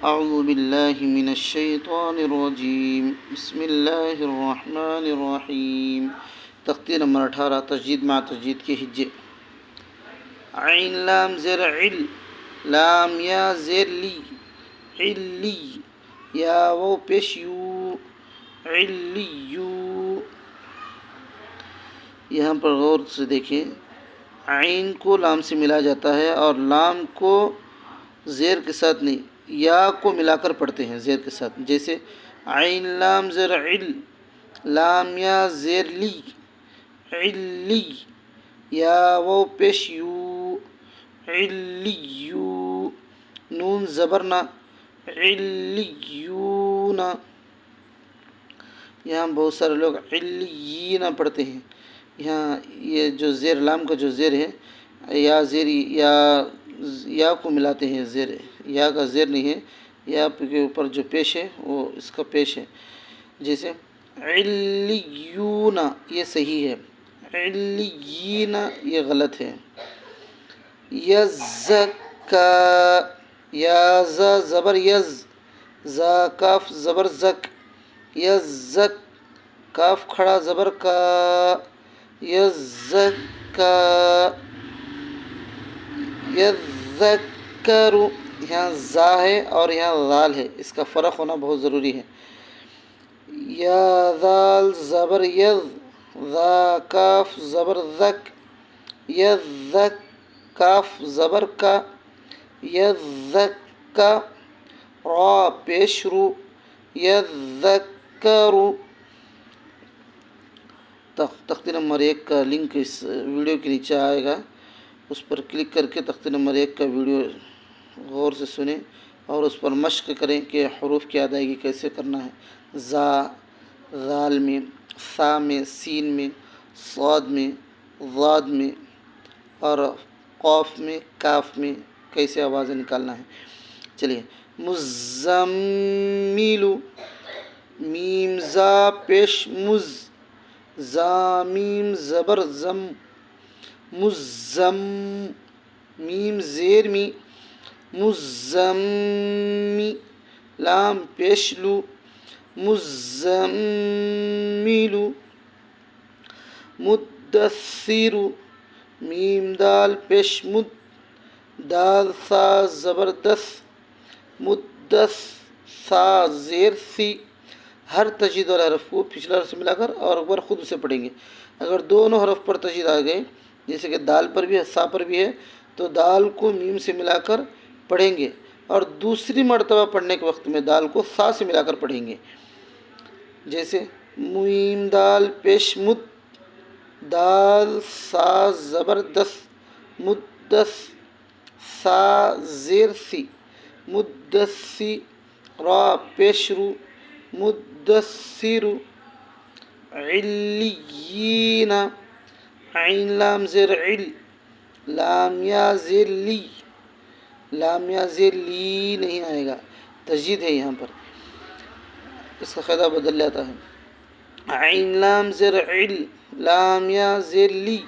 اعوذ باللہ من الشیطان الرجیم، بسم اللہ الرحمن الرحیم۔ تختی نمبر 18، تجدید مع تجدید کے ہجے۔ عین لام زیر عل، لام یا زیر لی، علی، یا وہ پیش یو، علیو۔ یہاں پر غور سے دیکھیں، عین کو لام سے ملا جاتا ہے اور لام کو زیر کے ساتھ نہیں، یا کو ملا کر پڑھتے ہیں زیر کے ساتھ، جیسے عین لام زیر عل، لام یا زیر لی، علی، یا وہ پیش یو، علیو، نون زبرنا، علیون۔ یہاں بہت سارے لوگ علیین پڑھتے ہیں، یہاں یہ جو زیر لام کا جو زیر ہے، یا زیر یا کو ملاتے ہیں، زیر یا کا زیر نہیں ہے، یا کے اوپر جو پیش ہے وہ اس کا پیش ہے، جیسے علیون یہ صحیح ہے، علیین یہ غلط ہے۔ یزکا، یا زا زبر یز، زا کاف زبر زک، یزک، کاف کھڑا زبر کا، یزکا، یذکر، یہاں زا ہے اور یہاں ذال ہے، اس کا فرق ہونا بہت ضروری ہے۔ یا ذال زبر یذ، ذا کاف زبر ذک، یذک، کاف زبر کا، یذکا، را پیش رو، یذکرو۔ تختی نمبر 1 کا لنک اس ویڈیو کے نیچے آئے گا، اس پر کلک کر کے تختی نمبر 1 کا ویڈیو غور سے سنیں اور اس پر مشق کریں کہ حروف کی ادائیگی کیسے کرنا ہے۔ زا، ذال میں، ثا میں، سین میں، صاد میں، ضاد میں اور قاف میں، کاف میں کیسے آوازیں نکالنا ہے۔ چلیے، مزمل، میم زا پیش مز، زا میم زبر زم، مزم، میم زیر می، مزمی، لام پیش لو، مزمل، مدثر، میم دال پیش مد، دال ثا زبر دث، مدث، ثا زیر سی۔ ہر تجدید والے حرف کو پچھلا حرف سے ملا کر اور ایک بار خود سے پڑھیں گے۔ اگر دونوں حرف پر تجدید آ گئے، جیسے کہ دال پر بھی ہے، سا پر بھی ہے، تو دال کو میم سے ملا کر پڑھیں گے اور دوسری مرتبہ پڑھنے کے وقت میں دال کو سا سے ملا کر پڑھیں گے، جیسے میم دال پیش مد، دال سا زبر دس، مدس، سا زیر سی، مدسی، را پیش رو، مدثر، علیین، عین لام زیر عل، لام یا زیر لی، لام یا زیر لی نہیں آئے گا، تجدید ہے یہاں پر، اس کا قاعدہ بدل جاتا ہے۔ عین لام زیر عل، لام یا زیر لی،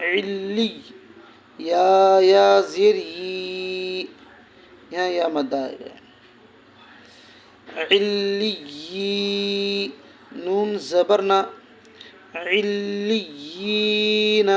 علی، یا زیر ی، یہاں یا مد آئے گا، علی، نون زبرنا، علیین،